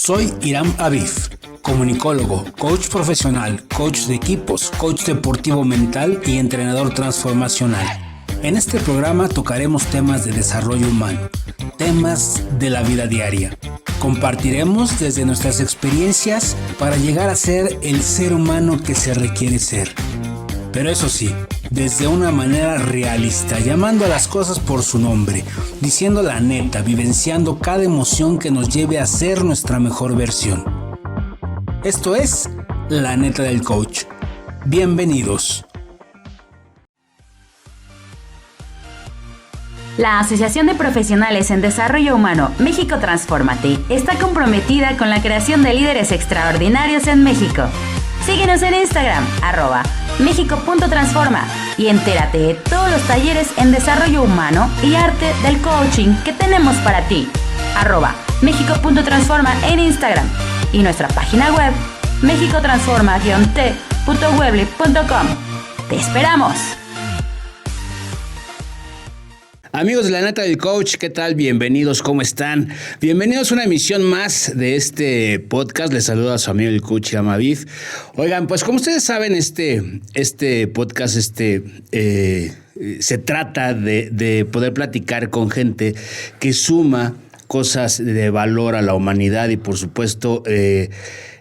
Soy Hiram Avif, comunicólogo, coach profesional, coach de equipos, coach deportivo mental y entrenador transformacional. En este programa tocaremos temas de desarrollo humano, temas de la vida diaria. Compartiremos desde nuestras experiencias para llegar a ser el ser humano que se requiere ser. Pero eso sí, desde una manera realista, llamando a las cosas por su nombre, diciendo la neta, vivenciando cada emoción que nos lleve a ser nuestra mejor versión. Esto es La Neta del Coach. Bienvenidos. La Asociación de Profesionales en Desarrollo Humano México Transfórmate está comprometida con la creación de líderes extraordinarios en México. Síguenos en Instagram, @Mexico.transforma y entérate de todos los talleres en desarrollo humano y arte del coaching que tenemos para ti. @Mexico.transforma en Instagram y nuestra página web mexicotransforma-t.weebly.com. ¡Te esperamos! Amigos de La Neta del Coach, ¿qué tal? Bienvenidos, ¿cómo están? Bienvenidos a una emisión más de este podcast. Les saluda a su amigo el coach Hiram Avif. Oigan, pues como ustedes saben, este podcast se trata de poder platicar con gente que suma cosas de valor a la humanidad y por supuesto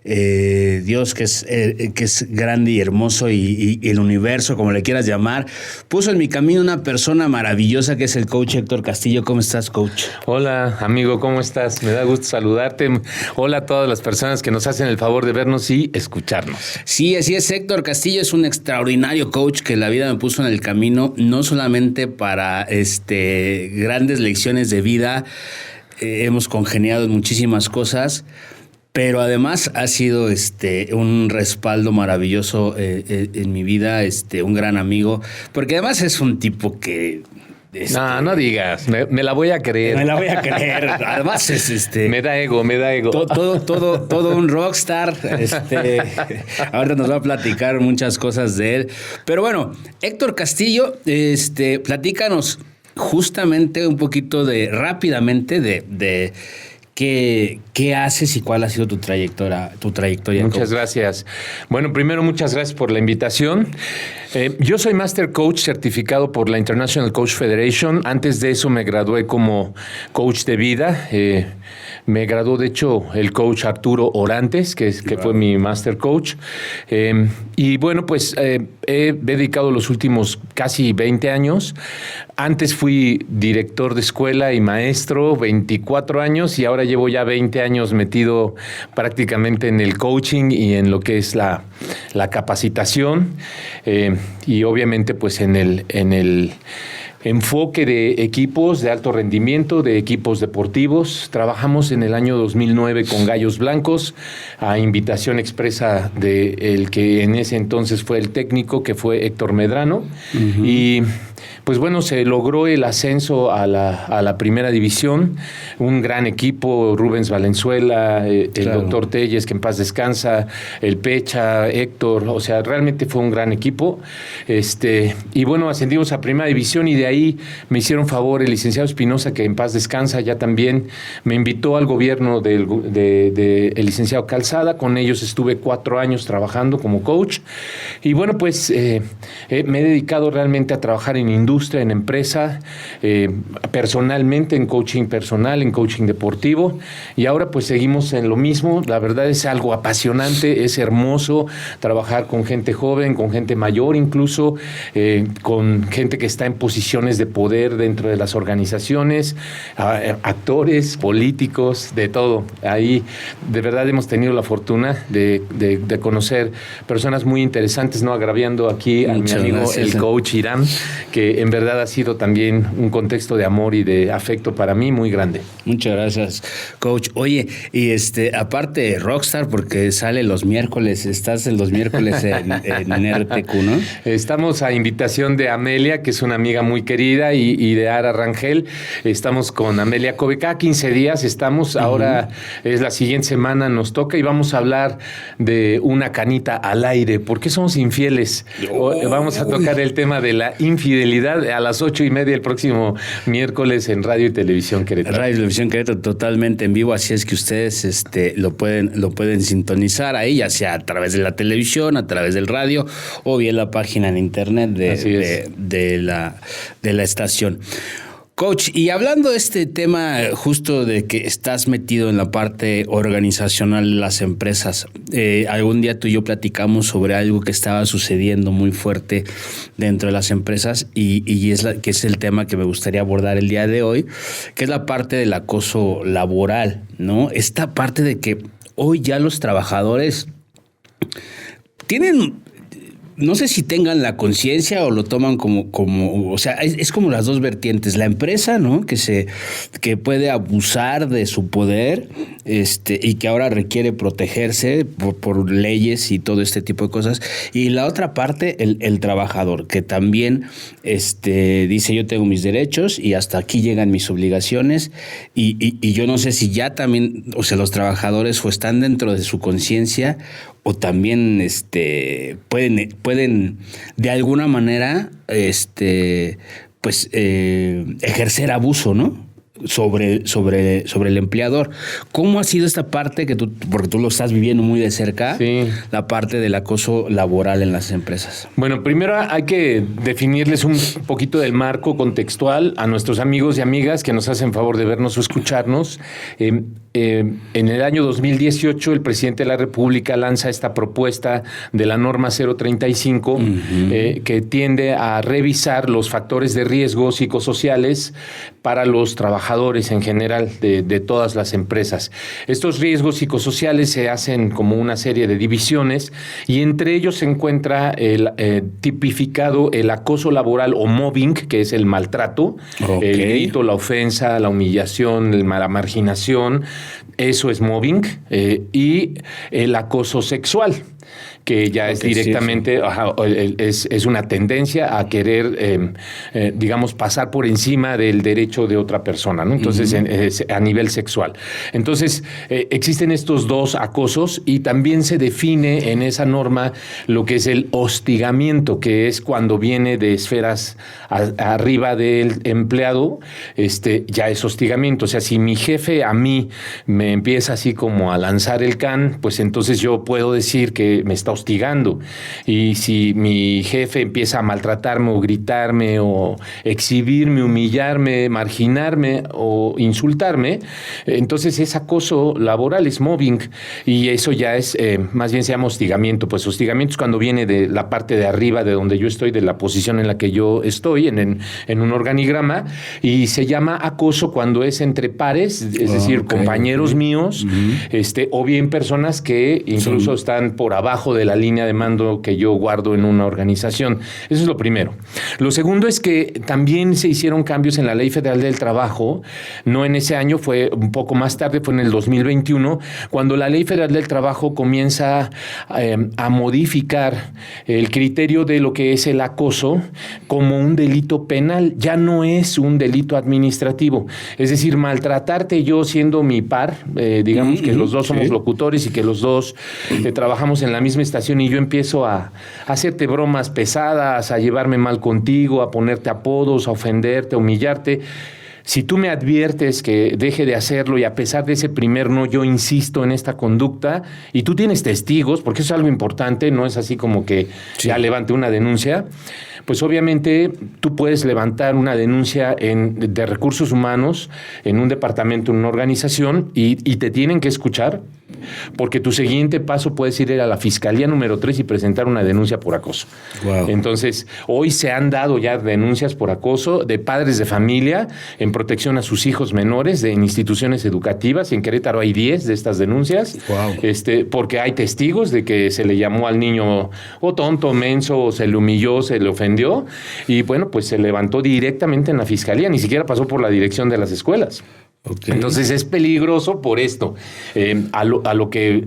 Dios que es grande y hermoso y el universo, como le quieras llamar, puso en mi camino una persona maravillosa que es el coach Héctor Castillo. ¿Cómo estás, coach? Hola, amigo, ¿cómo estás? Me da gusto saludarte. Hola a todas las personas que nos hacen el favor de vernos y escucharnos. Sí, así es. Héctor Castillo es un extraordinario coach que la vida me puso en el camino, no solamente para grandes lecciones de vida. Hemos congeniado en muchísimas cosas, pero además ha sido un respaldo maravilloso en mi vida, un gran amigo, porque además es un tipo que... No digas, me la voy a creer. Me la voy a creer. Además es Me da ego. Todo un rockstar. Ahora nos va a platicar muchas cosas de él. Pero bueno, Héctor Castillo, platícanos justamente un poquito rápidamente de ¿Qué haces y cuál ha sido tu trayectoria? Muchas gracias. Bueno, primero, muchas gracias por la invitación. Yo soy Master Coach certificado por la International Coach Federation. Antes de eso me gradué como coach de vida. Me graduó, de hecho, el coach Arturo Orantes, que fue mi Master Coach. Y bueno, pues he dedicado los últimos casi 20 años. Antes fui director de escuela y maestro, 24 años, y ahora llevo ya 20 años metido prácticamente en el coaching y en lo que es la capacitación. Y obviamente pues en el enfoque de equipos de alto rendimiento, de equipos deportivos. Trabajamos en el año 2009 con Gallos Blancos, a invitación expresa del que en ese entonces fue el técnico, que fue Héctor Medrano. Uh-huh. Y pues bueno, se logró el ascenso a la primera división. Un gran equipo, Rubens Valenzuela, el doctor Telles, que en paz descansa, el Pecha, Héctor, o sea, realmente fue un gran equipo. Y bueno, ascendimos a primera división y de ahí me hicieron favor el licenciado Espinosa, que en paz descansa, ya también me invitó al gobierno del licenciado Calzada. Con ellos estuve 4 años trabajando como coach. Y bueno, pues me he dedicado realmente a trabajar en industria, en empresa, personalmente, en coaching personal, en coaching deportivo, y ahora pues seguimos en lo mismo. La verdad es algo apasionante, es hermoso trabajar con gente joven, con gente mayor incluso, con gente que está en posiciones de poder dentro de las organizaciones, actores, políticos, de todo. Ahí de verdad hemos tenido la fortuna de conocer personas muy interesantes, no agraviando aquí a mi amigo el coach Hiram, que en verdad ha sido también un contexto de amor y de afecto para mí muy grande. Muchas gracias, coach. Oye, y aparte de Rockstar, porque sale los miércoles, estás los miércoles en RTQ, ¿no? Estamos a invitación de Amelia, que es una amiga muy querida, y de Ara Rangel. Estamos con Amelia Cove. Cada 15 días estamos. Uh-huh. Ahora es la siguiente semana, nos toca, y vamos a hablar de una canita al aire. ¿Por qué somos infieles? Vamos a tocar el tema de la infidelidad fidelidad a las 8:30 el próximo miércoles en Radio y Televisión Querétaro. Radio y Televisión Querétaro totalmente en vivo, así es que ustedes lo pueden sintonizar ahí, ya sea a través de la televisión, a través del radio o bien la página en internet de la estación. Coach, y hablando de este tema justo de que estás metido en la parte organizacional de las empresas, algún día tú y yo platicamos sobre algo que estaba sucediendo muy fuerte dentro de las empresas y que es el tema que me gustaría abordar el día de hoy, que es la parte del acoso laboral, ¿no? Esta parte de que hoy ya los trabajadores tienen... No sé si tengan la conciencia o lo toman como o sea, es como las dos vertientes. La empresa, ¿no? Que puede abusar de su poder, y que ahora requiere protegerse por leyes y todo este tipo de cosas. Y la otra parte, el trabajador, que también, dice yo tengo mis derechos y hasta aquí llegan mis obligaciones. Y yo no sé si ya también, o sea, los trabajadores o están dentro de su conciencia o también pueden de alguna manera ejercer abuso, ¿no? Sobre el empleador. ¿Cómo ha sido esta parte porque tú lo estás viviendo muy de cerca, sí, la parte del acoso laboral en las empresas? Bueno, primero hay que definirles un poquito del marco contextual a nuestros amigos y amigas que nos hacen favor de vernos o escucharnos. En el año 2018 el presidente de la República lanza esta propuesta de la norma 035 que tiende a revisar los factores de riesgo psicosociales para los trabajadores en general de todas las empresas. Estos riesgos psicosociales se hacen como una serie de divisiones y entre ellos se encuentra tipificado el acoso laboral o mobbing, que es el maltrato, el grito, la ofensa, la humillación, la marginación. Eso es mobbing, y el acoso sexual, que ya es directamente, es una tendencia a querer, digamos, pasar por encima del derecho de otra persona, ¿no? Entonces, a nivel sexual. Entonces, existen estos dos acosos y también se define en esa norma lo que es el hostigamiento, que es cuando viene de esferas arriba del empleado, ya es hostigamiento. O sea, si mi jefe a mí me empieza así como a lanzar el can, pues entonces yo puedo decir que me está hostigando. Y si mi jefe empieza a maltratarme o gritarme o exhibirme, humillarme, marginarme o insultarme, entonces es acoso laboral, es mobbing, y eso ya es, más bien se llama hostigamiento. Pues hostigamiento es cuando viene de la parte de arriba de donde yo estoy, de la posición en la que yo estoy, en un organigrama, y se llama acoso cuando es entre pares, es decir, compañeros míos, o bien personas que incluso están por abajo de la línea de mando que yo guardo en una organización. Eso es lo primero. Lo segundo es que también se hicieron cambios en la Ley Federal del Trabajo, no en ese año, fue un poco más tarde, fue en el 2021, cuando la Ley Federal del Trabajo comienza a modificar el criterio de lo que es el acoso como un delito penal, ya no es un delito administrativo. Es decir, maltratarte yo siendo mi par, digamos que los dos somos locutores y que los dos trabajamos en la misma estación y yo empiezo a hacerte bromas pesadas, a llevarme mal contigo, a ponerte apodos, a ofenderte, a humillarte. Si tú me adviertes que deje de hacerlo y a pesar de ese primer no, yo insisto en esta conducta y tú tienes testigos, porque eso es algo importante, no es así como que ya levante una denuncia, pues obviamente tú puedes levantar una denuncia de recursos humanos en un departamento, en una organización y te tienen que escuchar, porque tu siguiente paso puede ir a la Fiscalía número 3 y presentar una denuncia por acoso. Wow. Entonces, hoy se han dado ya denuncias por acoso de padres de familia en protección a sus hijos menores en instituciones educativas, y en Querétaro hay 10 de estas denuncias, porque hay testigos de que se le llamó al niño tonto, menso, se le humilló, se le ofendió, y bueno, pues se levantó directamente en la Fiscalía, ni siquiera pasó por la dirección de las escuelas. Okay. Entonces es peligroso por esto. A lo que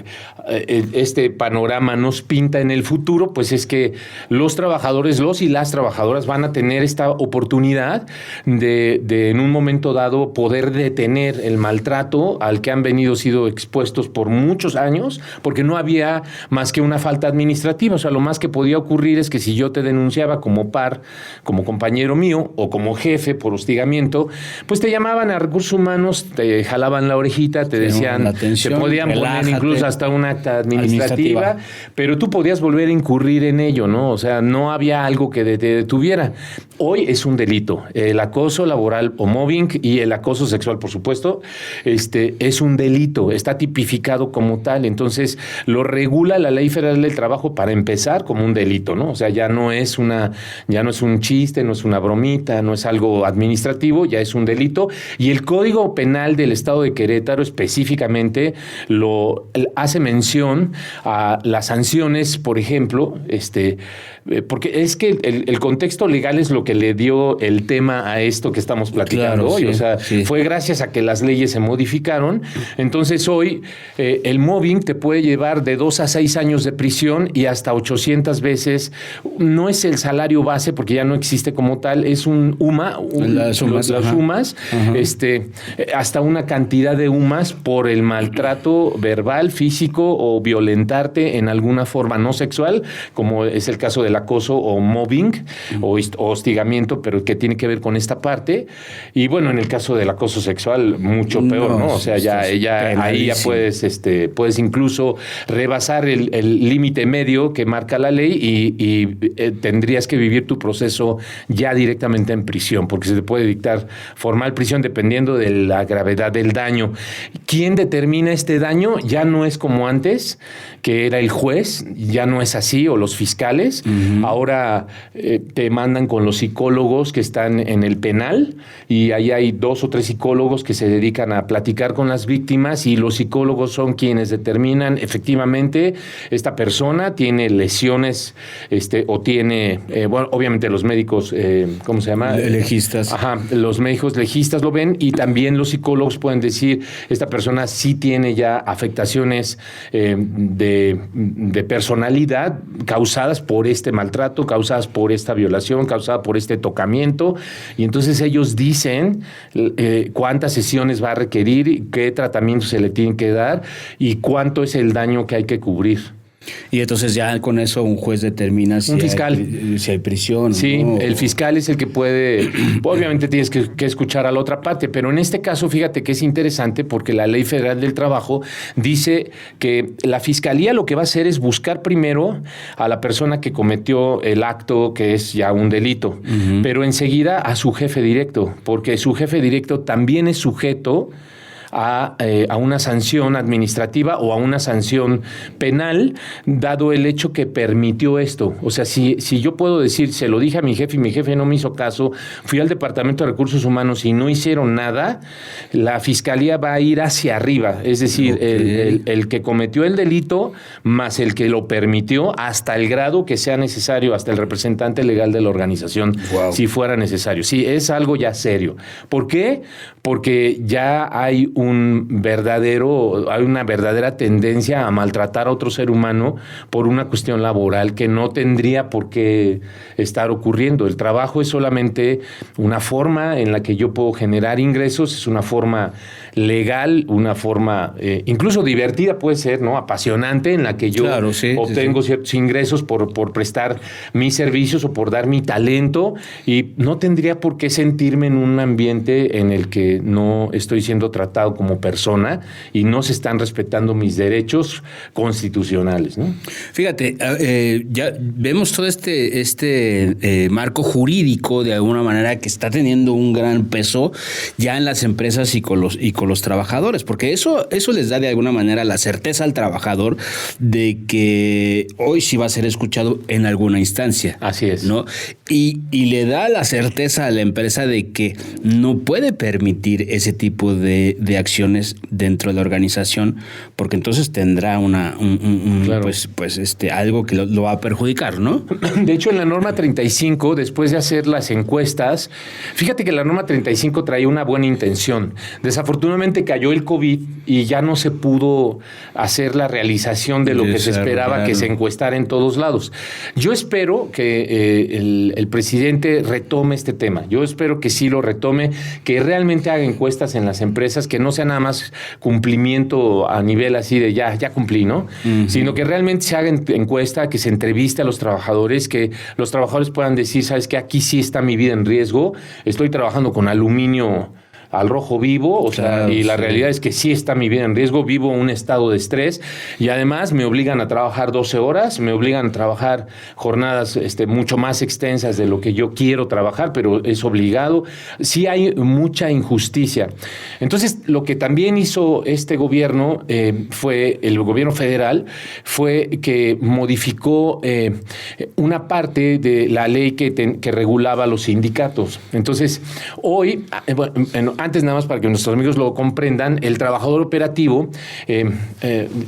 este panorama nos pinta en el futuro, pues es que los trabajadores, los y las trabajadoras van a tener esta oportunidad de en un momento dado poder detener el maltrato al que han sido expuestos por muchos años, porque no había más que una falta administrativa. O sea, lo más que podía ocurrir es que si yo te denunciaba como par, como compañero mío o como jefe por hostigamiento, pues te llamaban a recursos humanos, te jalaban la orejita, te decían, te podían poner incluso hasta un acta administrativa, pero tú podías volver a incurrir en ello, ¿no? O sea, no había algo que te detuviera. Hoy es un delito. El acoso laboral o mobbing y el acoso sexual, por supuesto, es un delito, está tipificado como tal. Entonces, lo regula la Ley Federal del Trabajo para empezar como un delito, ¿no? O sea, ya no es un chiste, no es una bromita, no es algo administrativo, ya es un delito. Y el Código Penal del Estado de Querétaro específicamente hace mención a las sanciones, por ejemplo, porque es que el contexto legal es lo que le dio el tema a esto que estamos platicando hoy. Sí, o sea, fue gracias a que las leyes se modificaron. Entonces hoy el mobbing te puede llevar de 2 a 6 años de prisión y hasta 800 veces. No es el salario base porque ya no existe como tal, es un UMA, las UMAS, hasta una cantidad de UMAS por el maltrato verbal, físico o violentarte en alguna forma no sexual, como es el caso del acoso o mobbing o hostigamiento, pero que tiene que ver con esta parte. Y bueno, en el caso del acoso sexual, mucho peor, ¿no? O sea, ahí ya puedes incluso rebasar el límite medio que marca la ley y tendrías que vivir tu proceso ya directamente en prisión, porque se te puede dictar formal prisión dependiendo de la gravedad del daño. ¿Quién determina este daño? Ya no es como antes, que era el juez, ya no es así, o los fiscales. Uh-huh. Ahora te mandan con los psicólogos que están en el penal, y ahí hay 2 o 3 psicólogos que se dedican a platicar con las víctimas, y los psicólogos son quienes determinan efectivamente esta persona tiene lesiones o tiene, bueno, obviamente los médicos, ¿cómo se llama? Legistas. Ajá, los médicos legistas lo ven, y también los psicólogos pueden decir, esta persona sí tiene ya afectaciones de personalidad causadas por este maltrato, causadas por esta violación, causada por este tocamiento, y entonces ellos dicen cuántas sesiones va a requerir, qué tratamiento se le tiene que dar y cuánto es el daño que hay que cubrir. Y entonces ya con eso un juez determina si hay prisión. Sí, ¿no? El fiscal es el que puede, obviamente tienes que escuchar a la otra parte, pero en este caso fíjate que es interesante porque la Ley Federal del Trabajo dice que la fiscalía lo que va a hacer es buscar primero a la persona que cometió el acto, que es ya un delito, pero enseguida a su jefe directo, porque su jefe directo también es sujeto a una sanción administrativa o a una sanción penal, dado el hecho que permitió esto. O sea, si yo puedo decir, se lo dije a mi jefe y mi jefe no me hizo caso, fui al Departamento de Recursos Humanos y no hicieron nada, la fiscalía va a ir hacia arriba. Es decir, el que cometió el delito más el que lo permitió, hasta el grado que sea necesario, hasta el representante legal de la organización, si fuera necesario. Sí, es algo ya serio. ¿Por qué? Porque ya hay una verdadera tendencia a maltratar a otro ser humano por una cuestión laboral que no tendría por qué estar ocurriendo. El trabajo es solamente una forma en la que yo puedo generar ingresos, es una forma legal, una forma incluso divertida puede ser, ¿no? Apasionante, en la que yo obtengo ciertos ingresos por prestar mis servicios o por dar mi talento, y no tendría por qué sentirme en un ambiente en el que no estoy siendo tratado como persona y no se están respetando mis derechos constitucionales, ¿no? Fíjate, ya vemos todo este marco jurídico de alguna manera que está teniendo un gran peso ya en las empresas y con los trabajadores, porque eso les da de alguna manera la certeza al trabajador de que hoy sí va a ser escuchado en alguna instancia. Así es, ¿no? Y le da la certeza a la empresa de que no puede permitir ese tipo de acciones dentro de la organización, porque entonces tendrá Claro. algo que lo va a perjudicar, ¿no? De hecho, en la norma 35, después de hacer las encuestas, fíjate que la norma 35 traía una buena intención. Desafortunadamente cayó el COVID y ya no se pudo hacer la realización de lo que se esperaba que se encuestara en todos lados. Yo espero que el presidente retome este tema. Yo espero que sí lo retome, que realmente haga encuestas en las empresas, que no sea nada más cumplimiento a nivel así de ya cumplí, ¿no? Uh-huh. Sino que realmente se haga encuesta, que se entreviste a los trabajadores, que los trabajadores puedan decir, ¿sabes qué? Aquí sí está mi vida en riesgo, estoy trabajando con aluminio al rojo vivo, o sea, y la realidad es que sí está mi vida en riesgo, vivo un estado de estrés y además me obligan a trabajar 12 horas, me obligan a trabajar jornadas mucho más extensas de lo que yo quiero trabajar, pero es obligado. Sí hay mucha injusticia. Entonces, lo que también hizo este gobierno fue, el gobierno federal, fue que modificó una parte de la ley que regulaba los sindicatos. Entonces, hoy, antes nada más para que nuestros amigos lo comprendan, el trabajador operativo,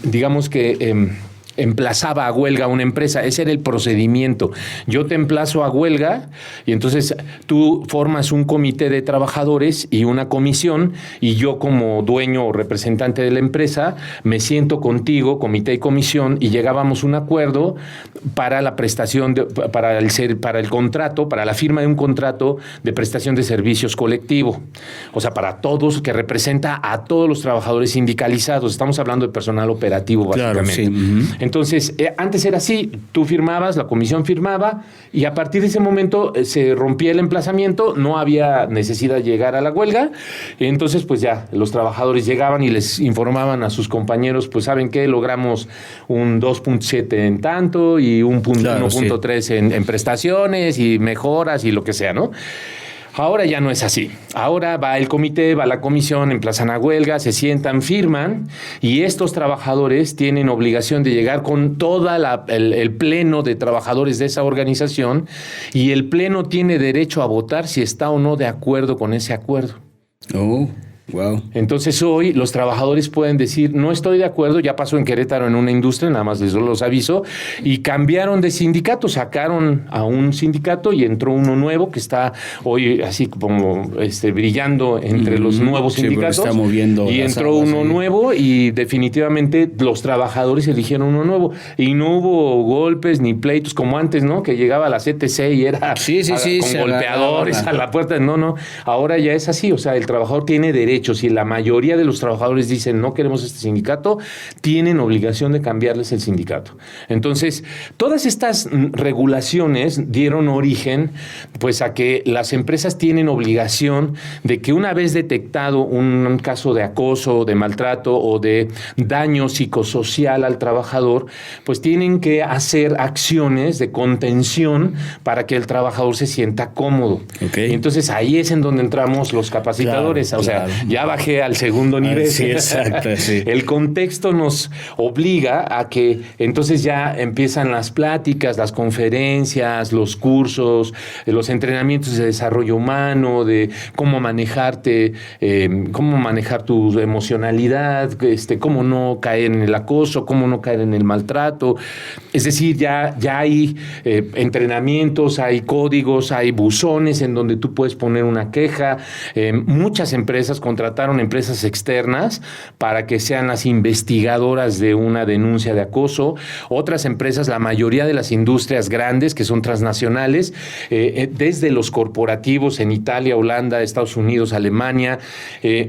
digamos que emplazaba a huelga a una empresa. Ese era el procedimiento. Yo te emplazo a huelga y entonces tú formas un comité de trabajadores y una comisión y yo como dueño o representante de la empresa me siento contigo, comité y comisión, y llegábamos a un acuerdo para la prestación, para el contrato, para la firma de un contrato de prestación de servicios colectivo. O sea, para todos, que representa a todos los trabajadores sindicalizados. Estamos hablando de personal operativo, básicamente. Claro, sí. Entonces, antes era así, tú firmabas, la comisión firmaba, y a partir de ese momento se rompía el emplazamiento, no había necesidad de llegar a la huelga, entonces pues ya los trabajadores llegaban y les informaban a sus compañeros, pues ¿saben qué? Logramos un 2.7 en tanto y un 1.3 sí. en prestaciones y mejoras y lo que sea, ¿no? Ahora ya no es así. Ahora va el comité, va la comisión, emplazan a huelga, se sientan, firman, y estos trabajadores tienen obligación de llegar con toda el pleno de trabajadores de esa organización, y el pleno tiene derecho a votar si está o no de acuerdo con ese acuerdo. Oh. Wow. Entonces hoy los trabajadores pueden decir, no estoy de acuerdo, ya pasó en Querétaro en una industria, nada más les los aviso, y cambiaron de sindicato, sacaron a un sindicato y entró uno nuevo que está hoy así como brillando entre los nuevos sindicatos. Está moviendo y entró uno nuevo y definitivamente los trabajadores eligieron uno nuevo y no hubo golpes ni pleitos como antes, ¿no? Que llegaba a la CTC y era con golpeadores a la puerta. No, ahora ya es así, o sea, el trabajador tiene derecho. Si la mayoría de los trabajadores dicen no queremos este sindicato, tienen obligación de cambiarles el sindicato. Entonces, todas estas regulaciones dieron origen pues a que las empresas tienen obligación de que una vez detectado un caso de acoso, de maltrato o de daño psicosocial al trabajador, pues tienen que hacer acciones de contención para que el trabajador se sienta cómodo. Okay. Entonces, ahí es en donde entramos los capacitadores. O sea, ya bajé al segundo nivel. Sí, exacto, sí. El contexto nos obliga a que entonces ya empiezan las pláticas, las conferencias, los cursos, los entrenamientos de desarrollo humano, de cómo manejarte, cómo manejar tu emocionalidad, cómo no caer en el acoso, cómo no caer en el maltrato. Es decir, ya hay entrenamientos, hay códigos, hay buzones en donde tú puedes poner una queja. Muchas empresas contrataron empresas externas para que sean las investigadoras de una denuncia de acoso. Otras empresas, la mayoría de las industrias grandes que son transnacionales, desde los corporativos en Italia, Holanda, Estados Unidos, Alemania,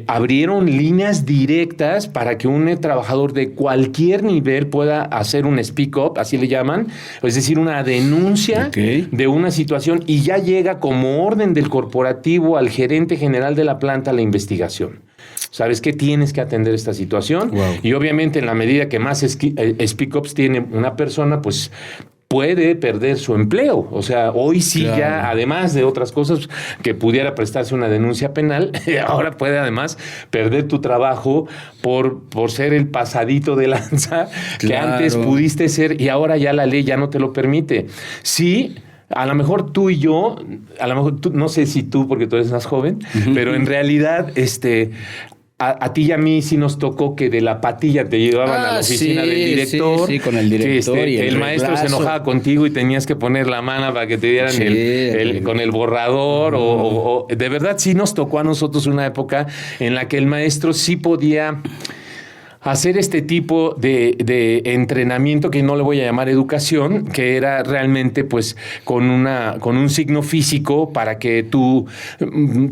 abrieron líneas directas para que un trabajador de cualquier nivel pueda hacer un speak up, así le llaman, es decir, una denuncia de una situación, y ya llega como orden del corporativo al gerente general de la planta la investigación. ¿Sabes qué? Tienes que atender esta situación. Wow. Y obviamente en la medida que más speak-ups tiene una persona, pues puede perder su empleo. O sea, hoy sí ya, además de otras cosas que pudiera prestarse una denuncia penal, ahora puede además perder tu trabajo por ser el pasadito de lanza que antes pudiste ser, y ahora ya la ley ya no te lo permite. Sí. A lo mejor tú y yo, a lo mejor tú, no sé si tú porque tú eres más joven, pero en realidad a ti y a mí sí nos tocó que de la patilla te llevaban a la oficina del director. Sí, con el director. Y el maestro se enojaba contigo y tenías que poner la mano para que te dieran con el borrador. O de verdad sí nos tocó a nosotros una época en la que el maestro sí podía hacer este tipo de entrenamiento, que no le voy a llamar educación, que era realmente pues con un signo físico para que tú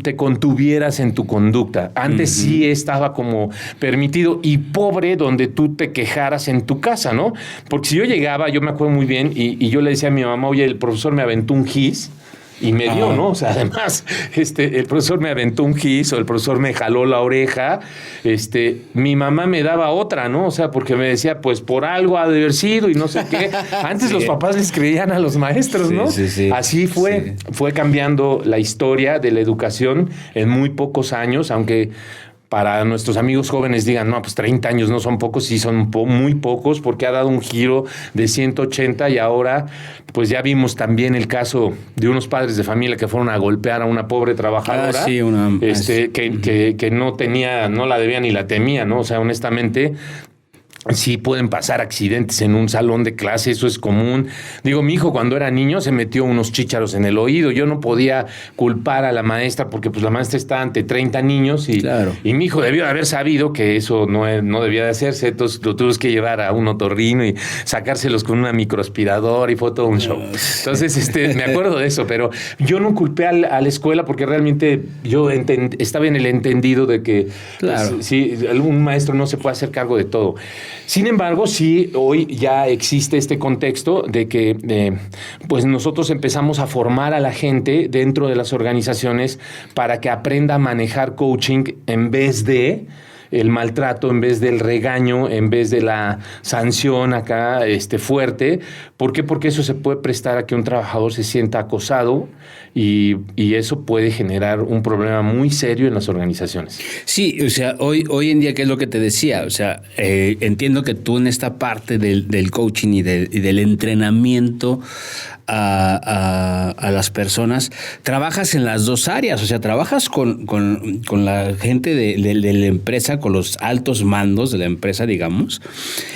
te contuvieras en tu conducta. Antes sí estaba como permitido, y pobre donde tú te quejaras en tu casa, ¿no? Porque si yo llegaba, yo me acuerdo muy bien, y yo le decía a mi mamá, oye, el profesor me aventó un gis. Y me dio, ¿no? O sea, además, el profesor me aventó un gis, o el profesor me jaló la oreja, mi mamá me daba otra, ¿no? O sea, porque me decía, pues por algo ha de haber sido y no sé qué. Antes los papás les creían a los maestros, ¿no? Sí. Así fue cambiando la historia de la educación en muy pocos años, aunque para nuestros amigos jóvenes digan, no, pues 30 años no son pocos, sí son muy pocos, porque ha dado un giro de 180, y ahora pues ya vimos también el caso de unos padres de familia que fueron a golpear a una pobre trabajadora, que no la debía ni la temía, ¿no? O sea, honestamente, sí pueden pasar accidentes en un salón de clase, eso es común. Digo, mi hijo cuando era niño se metió unos chícharos en el oído. Yo no podía culpar a la maestra porque pues la maestra está ante 30 niños y mi hijo debió haber sabido que eso no debía de hacerse. Entonces lo tuvimos que llevar a un otorrino y sacárselos con una microaspiradora, y fue todo un show. Entonces me acuerdo de eso, pero yo no culpé a la escuela porque realmente yo estaba en el entendido de que pues, sí, un maestro no se puede hacer cargo de todo. Sin embargo, sí, hoy ya existe este contexto de que pues nosotros empezamos a formar a la gente dentro de las organizaciones para que aprenda a manejar coaching en vez de el maltrato, en vez del regaño, en vez de la sanción acá fuerte. ¿Por qué? Porque eso se puede prestar a que un trabajador se sienta acosado, y eso puede generar un problema muy serio en las organizaciones. Sí, o sea, hoy en día, ¿qué es lo que te decía? O sea, entiendo que tú en esta parte del coaching y del entrenamiento a las personas, trabajas en las dos áreas. O sea, trabajas con la gente de la empresa, con los altos mandos de la empresa, digamos,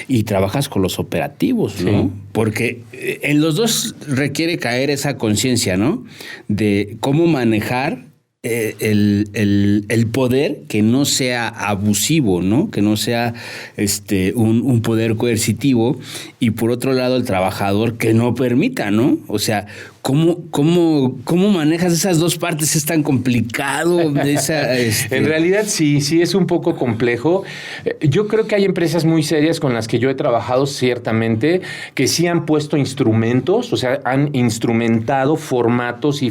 y trabajas con los operativos, ¿no? Sí. Porque en los dos requiere caer esa conciencia, ¿no? De cómo manejar el poder que no sea abusivo, ¿no? Que no sea un poder coercitivo, y por otro lado el trabajador que no permita, ¿no? O sea, ¿cómo manejas esas dos partes? ¿Es tan complicado? En realidad sí es un poco complejo. Yo creo que hay empresas muy serias con las que yo he trabajado, ciertamente, que sí han puesto instrumentos, o sea, han instrumentado formatos y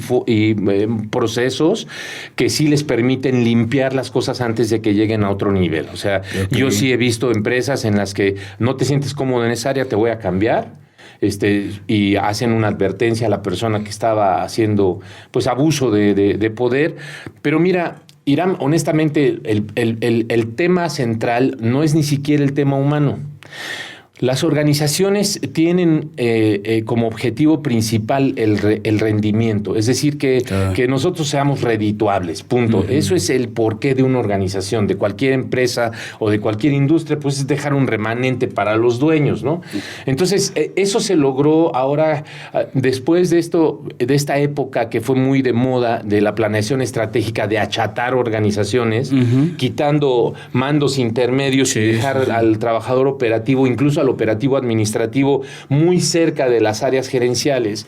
procesos que sí les permiten limpiar las cosas antes de que lleguen a otro nivel. O sea, yo sí he visto empresas en las que no te sientes cómodo en esa área, te voy a cambiar. Y hacen una advertencia a la persona que estaba haciendo pues abuso de poder. Pero mira, Irán, honestamente, el tema central no es ni siquiera el tema humano. Las organizaciones tienen como objetivo principal el rendimiento, es decir, que nosotros seamos redituables, punto. Uh-huh. Eso es el porqué de una organización, de cualquier empresa o de cualquier industria, pues es dejar un remanente para los dueños, ¿no? Entonces, eso se logró ahora, después de esta época que fue muy de moda, de la planeación estratégica, de achatar organizaciones, uh-huh, quitando mandos intermedios y dejar al trabajador operativo, incluso al operativo administrativo, muy cerca de las áreas gerenciales.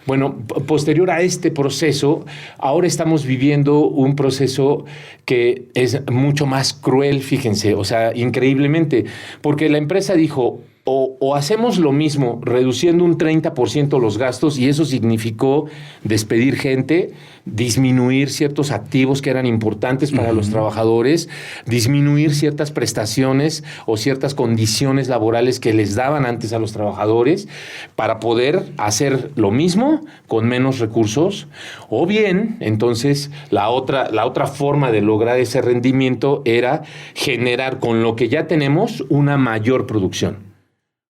Bueno, posterior a este proceso, ahora estamos viviendo un proceso que es mucho más cruel, fíjense, o sea, increíblemente, porque la empresa dijo, o hacemos lo mismo, reduciendo un 30% los gastos, y eso significó despedir gente, disminuir ciertos activos que eran importantes para los trabajadores, disminuir ciertas prestaciones o ciertas condiciones laborales que les daban antes a los trabajadores para poder hacer lo mismo con menos recursos. O bien, entonces, la otra forma de lograr ese rendimiento era generar con lo que ya tenemos una mayor producción.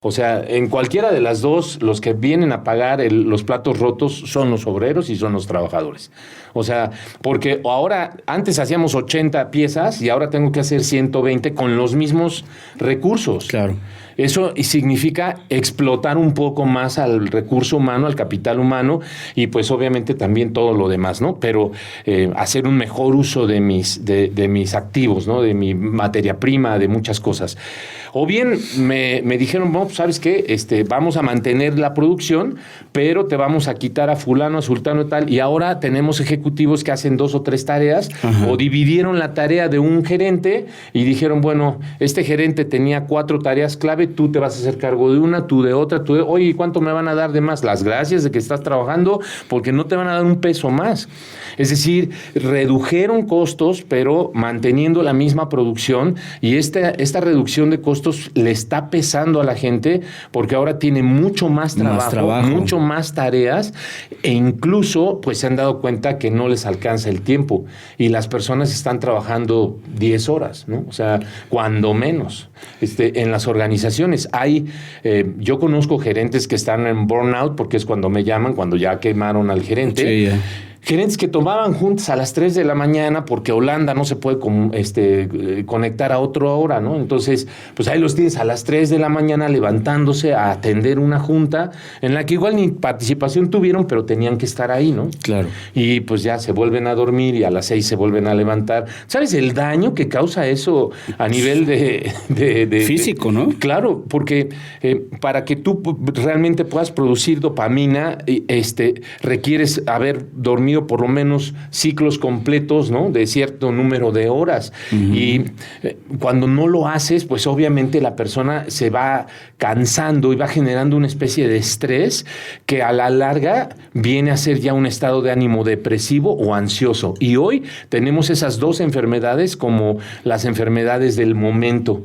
O sea, en cualquiera de las dos, los que vienen a pagar los platos rotos son los obreros y son los trabajadores. O sea, porque ahora, antes hacíamos 80 piezas y ahora tengo que hacer 120 con los mismos recursos. Claro. Eso significa explotar un poco más al recurso humano, al capital humano y pues obviamente también todo lo demás, ¿no? Pero hacer un mejor uso de mis activos, ¿no? De mi materia prima, de muchas cosas. O bien me dijeron, bueno, ¿sabes qué? Vamos a mantener la producción, pero te vamos a quitar a fulano, a sultano y tal. Y ahora tenemos ejecutivos que hacen 2 o 3 tareas. Ajá. O dividieron la tarea de un gerente y dijeron, bueno, este gerente tenía 4 tareas clave, tú te vas a hacer cargo de una, tú de otra, oye, ¿y cuánto me van a dar de más? Las gracias de que estás trabajando, porque no te van a dar un peso más. Es decir, redujeron costos, pero manteniendo la misma producción, y esta reducción de costos le está pesando a la gente porque ahora tiene mucho más trabajo, mucho más tareas, e incluso pues se han dado cuenta que no les alcanza el tiempo y las personas están trabajando 10 horas, ¿no? O sea, cuando menos. En las organizaciones yo conozco gerentes que están en burnout porque es cuando me llaman, cuando ya quemaron al gerente. Sí, yeah. Gerentes que tomaban juntas a las 3 de la mañana porque Holanda no se puede conectar a otra hora, ¿no? Entonces, pues ahí los tienes a las 3 de la mañana levantándose a atender una junta en la que igual ni participación tuvieron, pero tenían que estar ahí, ¿no? Claro. Y pues ya se vuelven a dormir y a las 6 se vuelven a levantar. ¿Sabes el daño que causa eso a nivel de físico, ¿no? Claro, porque para que tú realmente puedas producir dopamina, requieres haber dormido por lo menos ciclos completos, ¿no? De cierto número de horas. Uh-huh. Y cuando no lo haces, pues obviamente la persona se va cansando y va generando una especie de estrés que a la larga viene a ser ya un estado de ánimo depresivo o ansioso. Y hoy tenemos esas 2 enfermedades como las enfermedades del momento.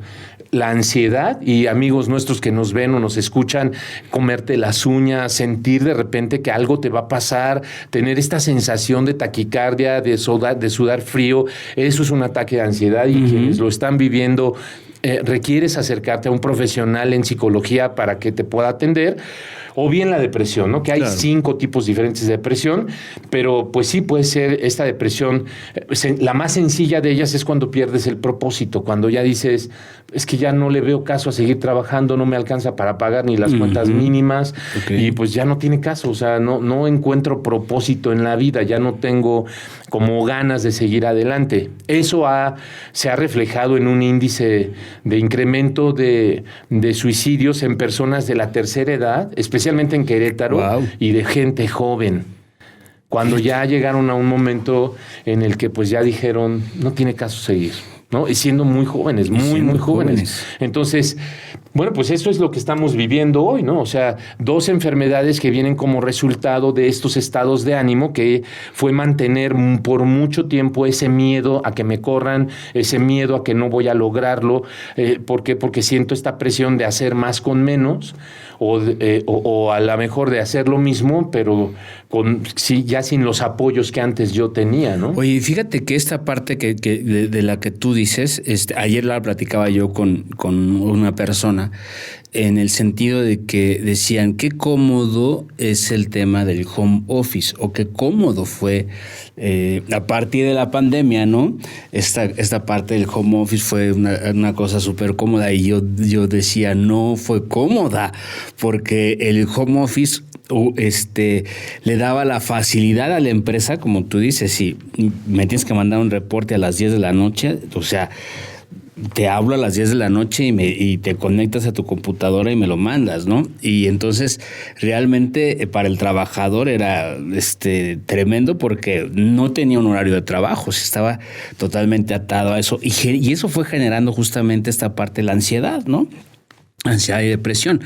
La ansiedad, y amigos nuestros que nos ven o nos escuchan, comerte las uñas, sentir de repente que algo te va a pasar, tener esta sensación de taquicardia, de sudar frío, eso es un ataque de ansiedad y quienes lo están viviendo requieres acercarte a un profesional en psicología para que te pueda atender. O bien la depresión, ¿no? Que hay 5 tipos diferentes de depresión, pero pues sí puede ser esta depresión. La más sencilla de ellas es cuando pierdes el propósito, cuando ya dices, es que ya no le veo caso a seguir trabajando, no me alcanza para pagar ni las cuentas mínimas, y pues ya no tiene caso, o sea, no encuentro propósito en la vida, ya no tengo como ganas de seguir adelante. Eso se ha reflejado en un índice de incremento de suicidios en personas de la tercera edad, especialmente en Querétaro, y de gente joven. Cuando ya llegaron a un momento en el que pues ya dijeron, no tiene caso seguir, ¿no? Y siendo muy jóvenes, muy jóvenes. Entonces, bueno, pues eso es lo que estamos viviendo hoy, ¿no? O sea, 2 enfermedades que vienen como resultado de estos estados de ánimo, que fue mantener por mucho tiempo ese miedo a que me corran, ese miedo a que no voy a lograrlo. ¿Por qué? Porque siento esta presión de hacer más con menos, o a lo mejor de hacer lo mismo, pero ya sin los apoyos que antes yo tenía, ¿no? Oye, fíjate que esta parte de la que tú dices, ayer la platicaba yo con una persona, en el sentido de que decían qué cómodo es el tema del home office, o qué cómodo fue a partir de la pandemia, ¿no? Esta parte del home office fue una cosa súper cómoda, y yo decía, no fue cómoda, porque el home office le daba la facilidad a la empresa, como tú dices, si me tienes que mandar un reporte a las 10 de la noche, o sea, te hablo a las 10 de la noche y te conectas a tu computadora y me lo mandas, ¿no? Y entonces realmente para el trabajador era tremendo, porque no tenía un horario de trabajo, se estaba totalmente atado a eso, y eso fue generando justamente esta parte de la ansiedad, ¿no? Ansiedad y depresión.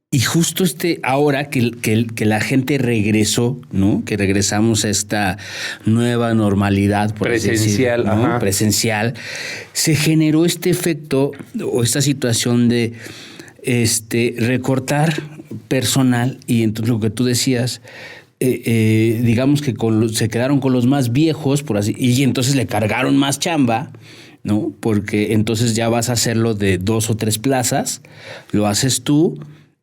Y justo ahora que la gente regresó, ¿no? Que regresamos a esta nueva normalidad, por presencial, así decir, ¿no? Presencial, se generó este efecto o esta situación de recortar personal, y entonces lo que tú decías, digamos que se quedaron con los más viejos, por así, y entonces le cargaron más chamba, ¿no? Porque entonces ya vas a hacerlo de 2 o 3 plazas, lo haces tú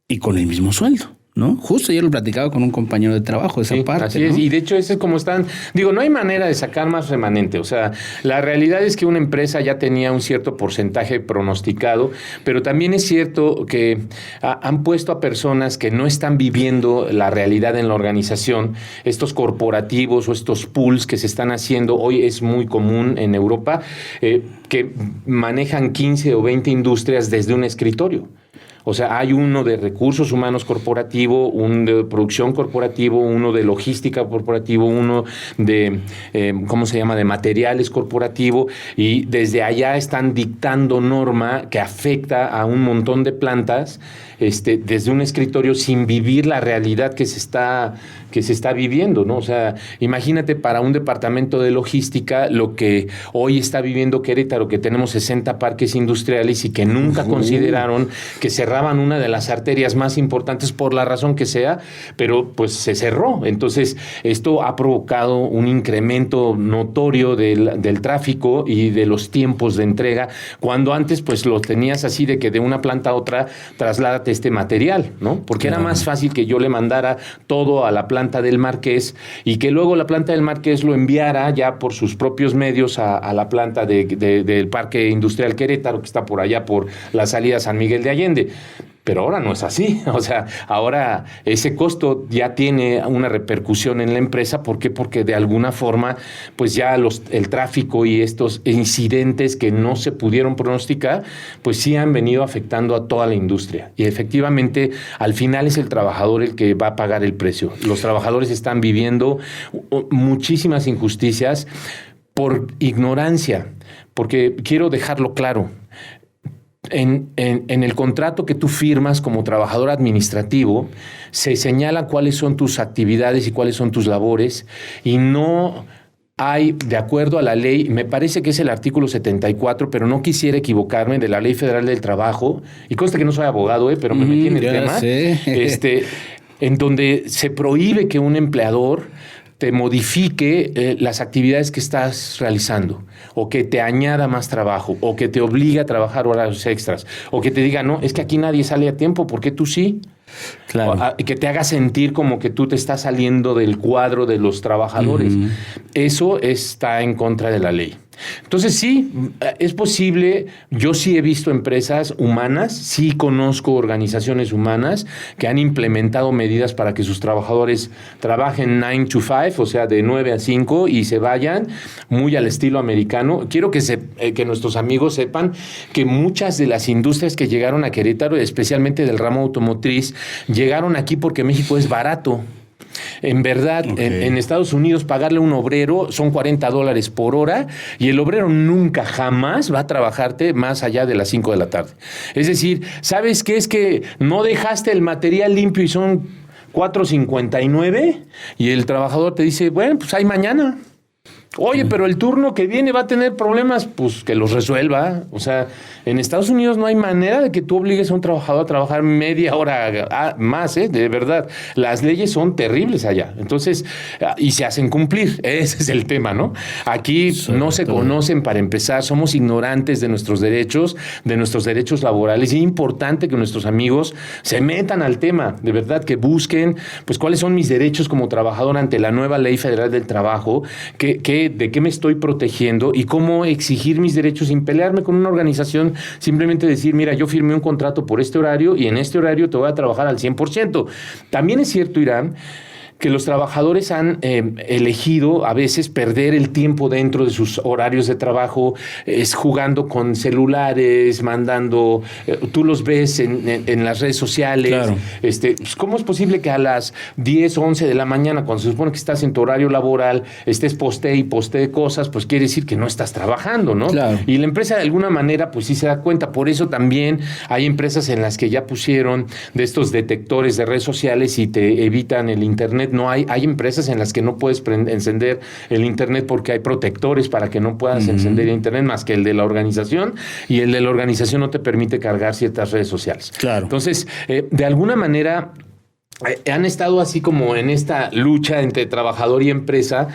y con el mismo sueldo, ¿no? Justo yo lo platicaba con un compañero de trabajo, esa parte. Así es, ¿no? y de hecho ese es como están, digo, no hay manera de sacar más remanente, o sea, la realidad es que una empresa ya tenía un cierto porcentaje pronosticado, pero también es cierto que han puesto a personas que no están viviendo la realidad en la organización, estos corporativos o estos pools que se están haciendo, hoy es muy común en Europa, que manejan 15 o 20 industrias desde un escritorio. O sea, hay uno de recursos humanos corporativo, uno de producción corporativo, uno de logística corporativo, uno de, ¿cómo se llama?, de materiales corporativo, y desde allá están dictando norma que afecta a un montón de plantas desde un escritorio sin vivir la realidad que se está viviendo, ¿no? O sea, imagínate para un departamento de logística lo que hoy está viviendo Querétaro, que tenemos 60 parques industriales y que nunca consideraron que cerraban una de las arterias más importantes por la razón que sea, pero pues se cerró. Entonces, esto ha provocado un incremento notorio del tráfico y de los tiempos de entrega, cuando antes pues lo tenías así de que de una planta a otra trasládate este material, ¿no? Porque era más fácil que yo le mandara todo a la planta del Marqués y que luego la planta del Marqués lo enviara ya por sus propios medios a la planta del Parque Industrial Querétaro, que está por allá por la salida San Miguel de Allende. Pero ahora no es así. O sea, ahora ese costo ya tiene una repercusión en la empresa. ¿Por qué? Porque de alguna forma, pues ya el tráfico y estos incidentes que no se pudieron pronosticar, pues sí han venido afectando a toda la industria. Y efectivamente, al final es el trabajador el que va a pagar el precio. Los trabajadores están viviendo muchísimas injusticias por ignorancia, porque quiero dejarlo claro. En el contrato que tú firmas como trabajador administrativo se señala cuáles son tus actividades y cuáles son tus labores, y no hay, de acuerdo a la ley, me parece que es el artículo 74, pero no quisiera equivocarme, de la Ley Federal del Trabajo, y consta que no soy abogado, pero me metí en el tema, en donde se prohíbe que un empleador te modifique las actividades que estás realizando, o que te añada más trabajo, o que te obligue a trabajar horarios extras, o que te diga, no, es que aquí nadie sale a tiempo, ¿por qué tú sí? Claro. Que te haga sentir como que tú te estás saliendo del cuadro de los trabajadores. Eso está en contra de la ley. Entonces sí, es posible. Yo sí he visto empresas humanas, sí conozco organizaciones humanas que han implementado medidas para que sus trabajadores trabajen 9 to 5, o sea, de 9 a 5 y se vayan, muy al estilo americano. Quiero que nuestros amigos sepan que muchas de las industrias que llegaron a Querétaro, especialmente del ramo automotriz, llegaron aquí porque México es barato. En verdad, en Estados Unidos pagarle a un obrero son $40 por hora, y el obrero nunca, jamás va a trabajarte más allá de las 5 de la tarde. Es decir, ¿sabes qué? Es que no dejaste el material limpio y son $4.59, y el trabajador te dice, bueno, pues hay mañana. Oye, pero el turno que viene va a tener problemas, pues que los resuelva. O sea, en Estados Unidos no hay manera de que tú obligues a un trabajador a trabajar media hora más, de verdad. Las leyes son terribles allá. Entonces, y se hacen cumplir. Ese es el tema, ¿no? Aquí no se conocen, para empezar. Somos ignorantes de nuestros derechos laborales. Y es importante que nuestros amigos se metan al tema, de verdad, que busquen, pues, cuáles son mis derechos como trabajador ante la nueva Ley Federal del Trabajo, de qué me estoy protegiendo y cómo exigir mis derechos sin pelearme con una organización, simplemente decir, mira, yo firmé un contrato por este horario y en este horario te voy a trabajar al 100%. También es cierto, Irán, que los trabajadores han elegido a veces perder el tiempo dentro de sus horarios de trabajo, jugando con celulares, mandando, tú los ves en las redes sociales. Claro. Pues, ¿cómo es posible que a las 10 o 11 de la mañana, cuando se supone que estás en tu horario laboral, estés postee cosas? Pues quiere decir que no estás trabajando, ¿no? Claro. Y la empresa de alguna manera pues sí se da cuenta. Por eso también hay empresas en las que ya pusieron de estos detectores de redes sociales y te evitan el internet. No hay empresas en las que no puedes encender el internet porque hay protectores para que no puedas encender el internet, más que el de la organización, y el de la organización no te permite cargar ciertas redes sociales. Claro. Entonces, de alguna manera, han estado así como en esta lucha entre trabajador y empresa,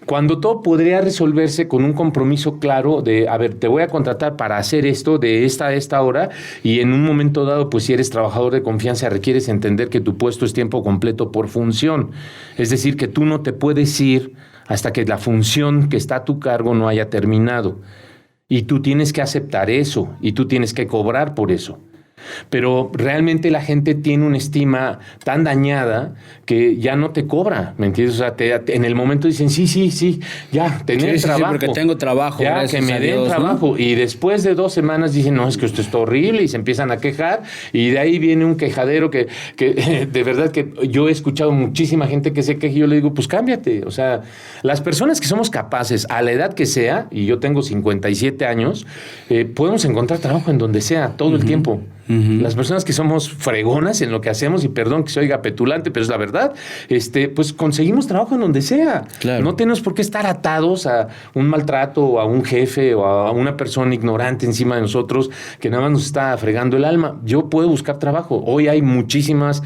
cuando todo podría resolverse con un compromiso claro de, a ver, te voy a contratar para hacer esto de esta a esta hora, y en un momento dado, pues si eres trabajador de confianza, requieres entender que tu puesto es tiempo completo por función. Es decir, que tú no te puedes ir hasta que la función que está a tu cargo no haya terminado. Y tú tienes que aceptar eso, y tú tienes que cobrar por eso. Pero realmente la gente tiene una estima tan dañada que ya no te cobra, ¿me entiendes? O sea, en el momento dicen, sí, ya, tener trabajo. Sí, porque tengo trabajo, ya, que me den trabajo. ¿No? Y después de 2 semanas dicen, no, es que esto está horrible, y se empiezan a quejar, y de ahí viene un quejadero que de verdad que yo he escuchado muchísima gente que se queja, y yo le digo, pues cámbiate. O sea, las personas que somos capaces, a la edad que sea, y yo tengo 57 años, podemos encontrar trabajo en donde sea, todo el tiempo. Las personas que somos fregonas en lo que hacemos, y perdón que se oiga petulante, pero es la verdad, pues conseguimos trabajo en donde sea. Claro. No tenemos por qué estar atados a un maltrato, o a un jefe, o a una persona ignorante encima de nosotros que nada más nos está fregando el alma. Yo puedo buscar trabajo. Hoy hay muchísimas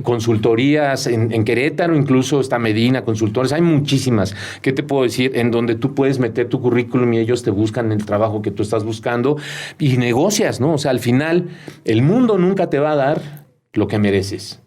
consultorías en Querétaro, incluso está Medina Consultores, hay muchísimas. ¿Qué te puedo decir? En donde tú puedes meter tu currículum y ellos te buscan el trabajo que tú estás buscando y negocias, ¿no? O sea, al final el mundo nunca te va a dar lo que mereces.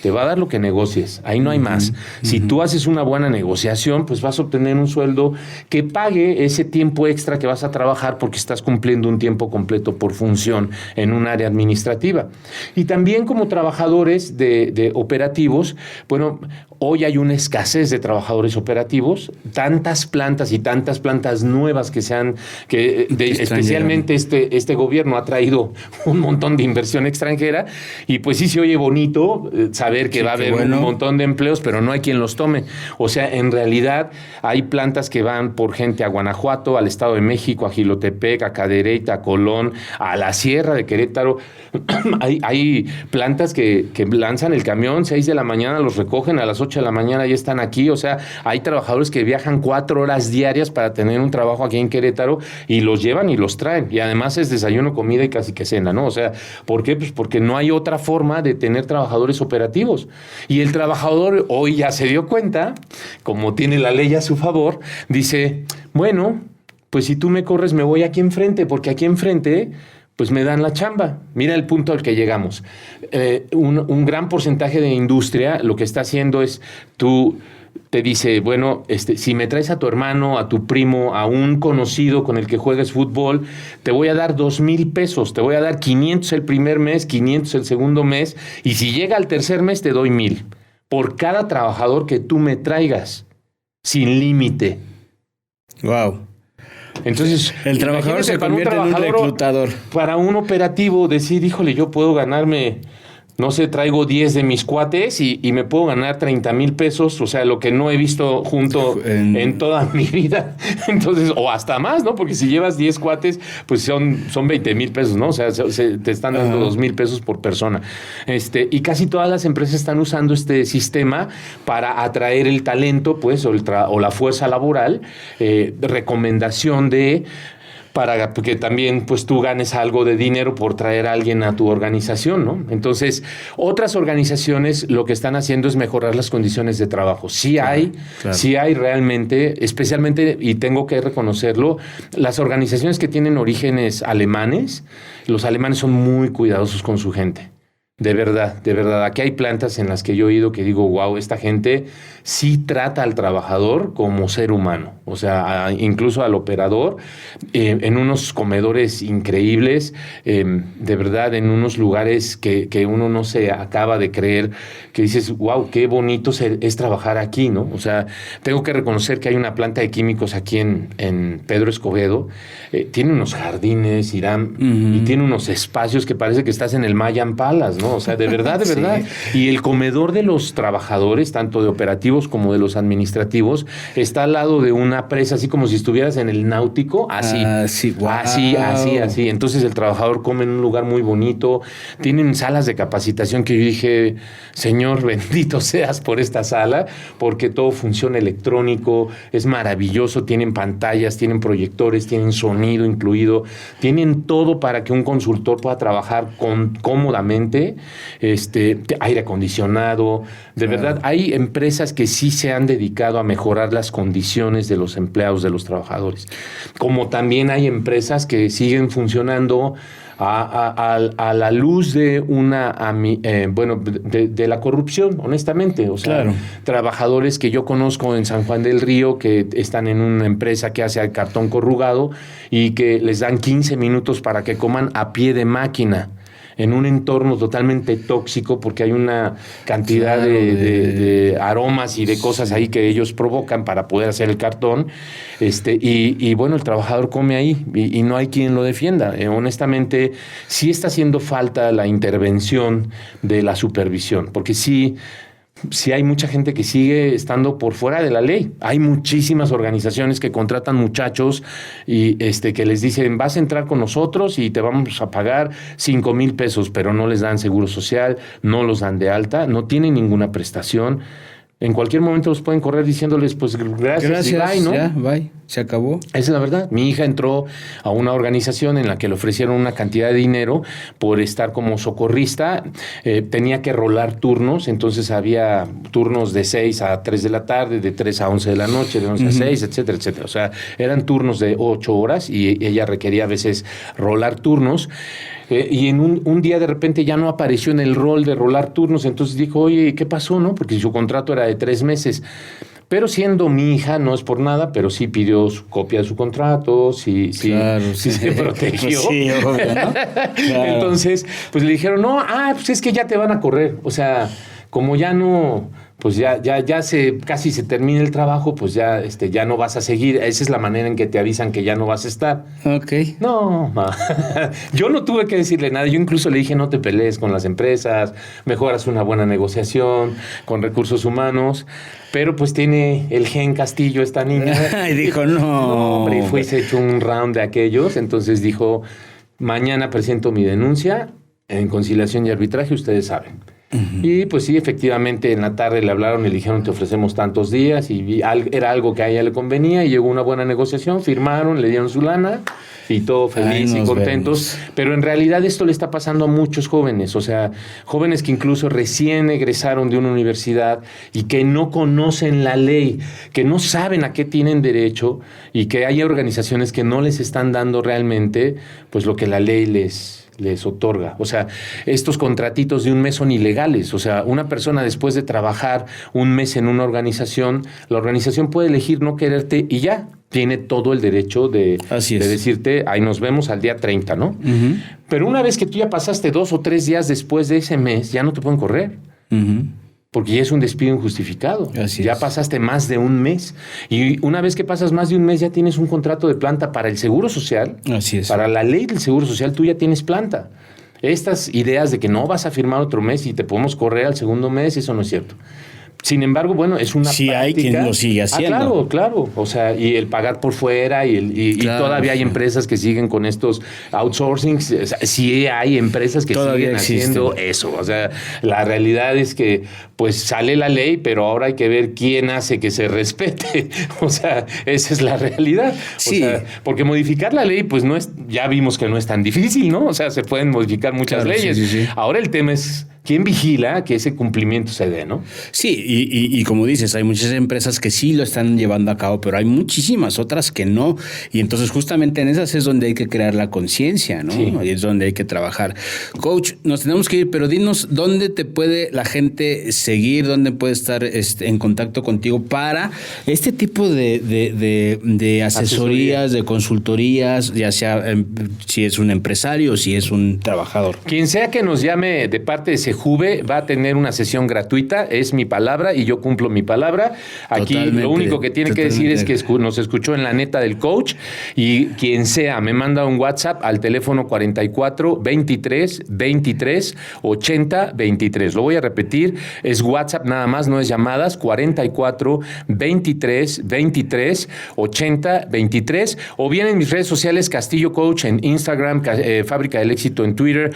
Te va a dar lo que negocies. Ahí no hay más. Si tú haces una buena negociación, pues vas a obtener un sueldo que pague ese tiempo extra que vas a trabajar porque estás cumpliendo un tiempo completo por función en un área administrativa. Y también como trabajadores de operativos, bueno, hoy hay una escasez de trabajadores operativos, tantas plantas y tantas plantas nuevas que especialmente este gobierno ha traído un montón de inversión extranjera, y pues sí se oye bonito saber que va a haber un montón de empleos, pero no hay quien los tome. O sea, en realidad hay plantas que van por gente a Guanajuato, al Estado de México, a Jilotepec, a Cadereyta, a Colón, a la Sierra de Querétaro. hay plantas que lanzan el camión, 6 de la mañana los recogen, a las 8 de la mañana ya están aquí. O sea, hay trabajadores que viajan 4 horas diarias para tener un trabajo aquí en Querétaro, y los llevan y los traen. Y además es desayuno, comida y casi que cena, ¿no? O sea, ¿por qué? Pues porque no hay otra forma de tener trabajadores operativos. Y el trabajador hoy ya se dio cuenta, como tiene la ley a su favor, dice, bueno, pues si tú me corres me voy aquí enfrente, porque aquí enfrente pues me dan la chamba. Mira el punto al que llegamos. Un gran porcentaje de industria lo que está haciendo es tú te dice, bueno, si me traes a tu hermano, a tu primo, a un conocido con el que juegues fútbol, te voy a dar 2,000 pesos, te voy a dar 500 el primer mes, 500 el segundo mes, y si llega al tercer mes te doy 1,000 por cada trabajador que tú me traigas, sin límite. Wow. Entonces, el trabajador se convierte en un reclutador. Para un operativo decir, híjole, yo puedo ganarme, no sé, traigo 10 de mis cuates y me puedo ganar 30,000 pesos, o sea, lo que no he visto junto en toda mi vida. Entonces, o hasta más, ¿no? Porque si llevas 10 cuates, pues son 20,000 pesos, ¿no? O sea, te están dando 2,000 pesos por persona. Y casi todas las empresas están usando este sistema para atraer el talento, pues, o la fuerza laboral, recomendación para que también pues tú ganes algo de dinero por traer a alguien a tu organización, ¿no? Entonces, otras organizaciones lo que están haciendo es mejorar las condiciones de trabajo. Sí hay realmente, especialmente, y tengo que reconocerlo, las organizaciones que tienen orígenes alemanes, los alemanes son muy cuidadosos con su gente. De verdad. Aquí hay plantas en las que yo he ido que digo, wow, esta gente sí trata al trabajador como ser humano. O sea, incluso al operador, en unos comedores increíbles, de verdad, en unos lugares que uno no se acaba de creer, que dices, wow, qué bonito es trabajar aquí, ¿no? O sea, tengo que reconocer que hay una planta de químicos aquí en Pedro Escobedo, tiene unos jardines, Irán, y tiene unos espacios que parece que estás en el Mayan Palace, ¿no? O sea, de verdad. Sí. Y el comedor de los trabajadores, tanto de operativos como de los administrativos, está al lado de una presa, así como si estuvieras en el náutico, así. Sí, wow. Así. Entonces el trabajador come en un lugar muy bonito. Tienen salas de capacitación que yo dije, Señor, bendito seas por esta sala, porque todo funciona electrónico, es maravilloso. Tienen pantallas, tienen proyectores, tienen sonido incluido, tienen todo para que un consultor pueda trabajar cómodamente aire acondicionado. De verdad, hay empresas que sí se han dedicado a mejorar las condiciones de los empleados, de los trabajadores. Como también hay empresas que siguen funcionando a la luz de de la corrupción, honestamente. O sea, claro, trabajadores que yo conozco en San Juan del Río que están en una empresa que hace cartón corrugado y que les dan 15 minutos para que coman a pie de máquina, en un entorno totalmente tóxico, porque hay una cantidad de aromas y de cosas ahí que ellos provocan para poder hacer el cartón. Y bueno, el trabajador come ahí y no hay quien lo defienda. Honestamente, sí está haciendo falta la intervención de la supervisión, porque sí hay mucha gente que sigue estando por fuera de la ley. Hay muchísimas organizaciones que contratan muchachos y que les dicen, vas a entrar con nosotros y te vamos a pagar 5,000 pesos, pero no les dan seguro social, no los dan de alta, no tienen ninguna prestación. En cualquier momento los pueden correr diciéndoles, pues gracias y bye, ¿no? Ya, bye, se acabó. Esa es la verdad. Mi hija entró a una organización en la que le ofrecieron una cantidad de dinero por estar como socorrista. Tenía que rolar turnos, entonces había turnos de 6 a 3 de la tarde, de 3 a 11 de la noche, de 11 a 6, etcétera, etcétera. O sea, eran turnos de 8 horas y ella requería a veces rolar turnos. Y en un día de repente ya no apareció en el rol de rolar turnos, entonces dijo, oye, ¿qué pasó? ¿No? Porque su contrato era de 3 meses. Pero siendo mi hija, no es por nada, pero sí pidió su copia de su contrato, sí se protegió. Pues sí, obvio, ¿no? Claro. Entonces, pues le dijeron, no, pues es que ya te van a correr. O sea, como ya no, pues ya casi se termina el trabajo, pues ya no vas a seguir. Esa es la manera en que te avisan que ya no vas a estar. Ok. No, yo no tuve que decirle nada. Yo incluso le dije, no te pelees con las empresas, mejor haz una buena negociación con recursos humanos. Pero pues tiene el gen Castillo esta niña. Y dijo, no. Hombre, y fue y se echó un round de aquellos. Entonces dijo, mañana presento mi denuncia en conciliación y arbitraje, ustedes saben. Y pues sí, efectivamente, en la tarde le hablaron y le dijeron, te ofrecemos tantos días, y era algo que a ella le convenía, y llegó una buena negociación, firmaron, le dieron su lana, y todo feliz y contentos. Pero en realidad esto le está pasando a muchos jóvenes, o sea, jóvenes que incluso recién egresaron de una universidad y que no conocen la ley, que no saben a qué tienen derecho, y que hay organizaciones que no les están dando realmente pues lo que la ley les otorga. O sea, estos contratitos de un mes son ilegales. O sea, una persona después de trabajar un mes en una organización, la organización puede elegir no quererte y ya tiene todo el derecho de decirte, ahí nos vemos al día 30, ¿no? Uh-huh. Pero una vez que tú ya pasaste 2 o 3 días después de ese mes, ya no te pueden correr. Uh-huh. Porque ya es un despido injustificado. Ya pasaste más de un mes. Y una vez que pasas más de un mes, ya tienes un contrato de planta para el Seguro Social. Así es. Para la ley del Seguro Social, tú ya tienes planta. Estas ideas de que no vas a firmar otro mes y te podemos correr al segundo mes, eso no es cierto. Sin embargo, bueno, es una práctica. Hay quien lo sigue haciendo. Claro. O sea, y el pagar por fuera y todavía hay empresas que siguen con estos outsourcings. O sea, sí hay empresas que siguen haciendo eso. O sea, la realidad es que pues sale la ley, pero ahora hay que ver quién hace que se respete. O sea, esa es la realidad. Sí. O sea, porque modificar la ley, pues no es, ya vimos que no es tan difícil, ¿no? O sea, se pueden modificar muchas leyes. Sí. Ahora el tema es ¿quién vigila que ese cumplimiento se dé, no? Sí, y como dices, hay muchas empresas que sí lo están llevando a cabo, pero hay muchísimas otras que no. Y entonces justamente en esas es donde hay que crear la conciencia, ¿no? Sí. Ahí es donde hay que trabajar. Coach, nos tenemos que ir, pero dinos dónde te puede la gente seguir, dónde puede estar en contacto contigo para este tipo de asesorías, de consultorías, ya sea si es un empresario o si es un trabajador. Quien sea que nos llame de parte de Sejuve va a tener una sesión gratuita, es mi palabra y yo cumplo mi palabra. Aquí lo único que tiene que decir es que nos escuchó en La Neta del Coach, y quien sea me manda un WhatsApp al teléfono 44 23 23 80 23. Lo voy a repetir, es WhatsApp nada más, no es llamadas, 44 23 23 80 23, o bien en mis redes sociales, Castillo Coach en Instagram, Fábrica del Éxito en Twitter,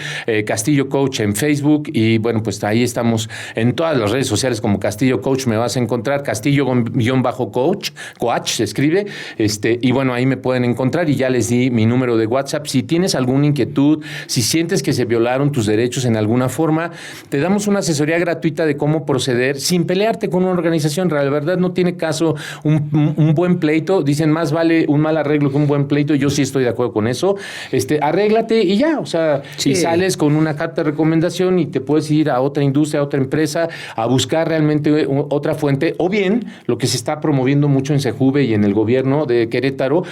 Castillo Coach en Facebook y y bueno, pues ahí estamos en todas las redes sociales como Castillo Coach, me vas a encontrar, Castillo-Coach, Coach se escribe, y bueno, ahí me pueden encontrar y ya les di mi número de WhatsApp. Si tienes alguna inquietud, si sientes que se violaron tus derechos en alguna forma, te damos una asesoría gratuita de cómo proceder sin pelearte con una organización. La verdad no tiene caso un buen pleito. Dicen, más vale un mal arreglo que un buen pleito. Yo sí estoy de acuerdo con eso. Arréglate y ya. O sea, sí. Y sales con una carta de recomendación y te puedes ir a otra industria, a otra empresa, a buscar realmente otra fuente. O bien, lo que se está promoviendo mucho en Sejuve y en el gobierno de Querétaro,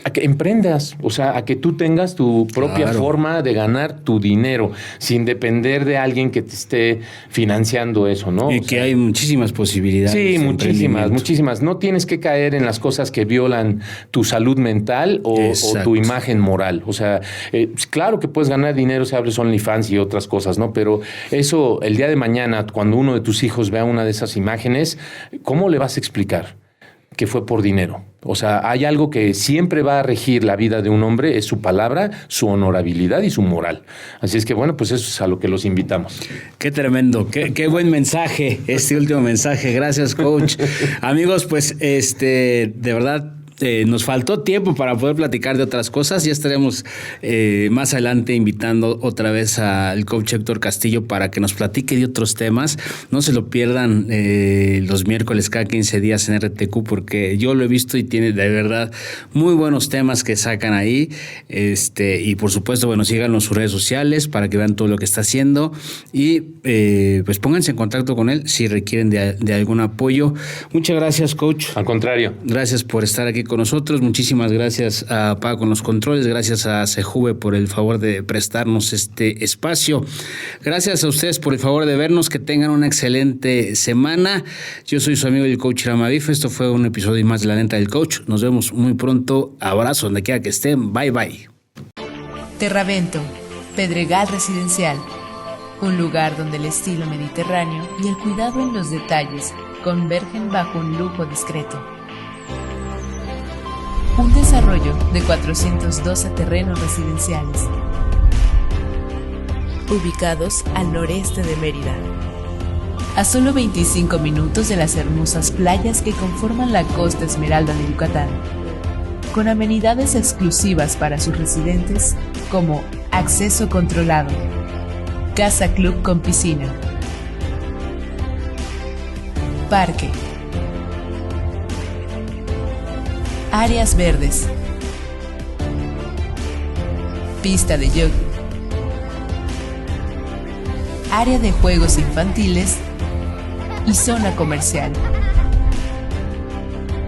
a que emprendas. O sea, a que tú tengas tu propia forma de ganar tu dinero sin depender de alguien que te esté financiando eso, ¿no? Y que hay muchísimas posibilidades. Sí, muchísimas. No tienes que caer en las cosas que violan tu salud mental o tu imagen moral. O sea, claro que puedes ganar dinero si abres OnlyFans y otras cosas, ¿no? Pero eso, el día de mañana, cuando uno de tus hijos vea una de esas imágenes, ¿cómo le vas a explicar que fue por dinero? O sea, hay algo que siempre va a regir la vida de un hombre, es su palabra, su honorabilidad y su moral. Así es que, bueno, pues eso es a lo que los invitamos. Qué tremendo, qué buen mensaje, este último mensaje. Gracias, coach. Amigos, pues, de verdad, nos faltó tiempo para poder platicar de otras cosas. Ya estaremos más adelante invitando otra vez al coach Héctor Castillo para que nos platique de otros temas. No se lo pierdan los miércoles cada 15 días en RTQ, porque yo lo he visto y tiene de verdad muy buenos temas que sacan ahí. Y por supuesto, bueno, síganlo en sus redes sociales para que vean todo lo que está haciendo y pues pónganse en contacto con él si requieren de algún apoyo. Muchas gracias, coach. Al contrario. Gracias por estar aquí con nosotros. Muchísimas gracias a Paco con los controles, gracias a Sejuve por el favor de prestarnos este espacio. Gracias a ustedes por el favor de vernos, que tengan una excelente semana. Yo soy su amigo el coach Hiram Abif. Esto fue un episodio más de La Neta del Coach. Nos vemos muy pronto. Abrazo donde quiera que estén. Bye bye. Terravento, Pedregal Residencial, un lugar donde el estilo mediterráneo y el cuidado en los detalles convergen bajo un lujo discreto. Un desarrollo de 412 terrenos residenciales, ubicados al noreste de Mérida, a solo 25 minutos de las hermosas playas que conforman la costa esmeralda de Yucatán, con amenidades exclusivas para sus residentes como acceso controlado, casa club con piscina, parque, áreas verdes, pista de yoga, área de juegos infantiles y zona comercial,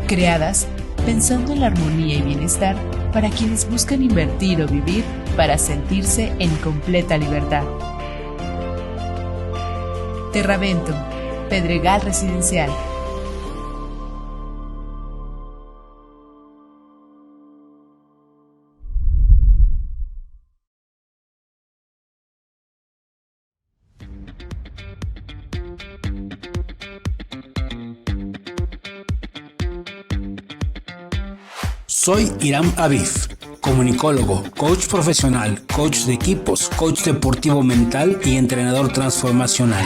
creadas pensando en la armonía y bienestar para quienes buscan invertir o vivir para sentirse en completa libertad. Terravento, Pedregal Residencial. Soy Hiram Abif, comunicólogo, coach profesional, coach de equipos, coach deportivo mental y entrenador transformacional.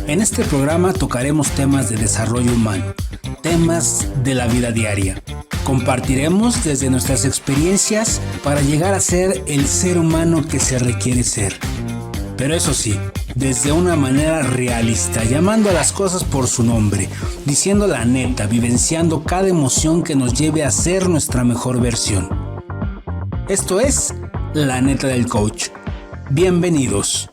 En este programa tocaremos temas de desarrollo humano, temas de la vida diaria. Compartiremos desde nuestras experiencias para llegar a ser el ser humano que se requiere ser. Pero eso sí, desde una manera realista, llamando a las cosas por su nombre, diciendo la neta, vivenciando cada emoción que nos lleve a ser nuestra mejor versión. Esto es La Neta del Coach. Bienvenidos.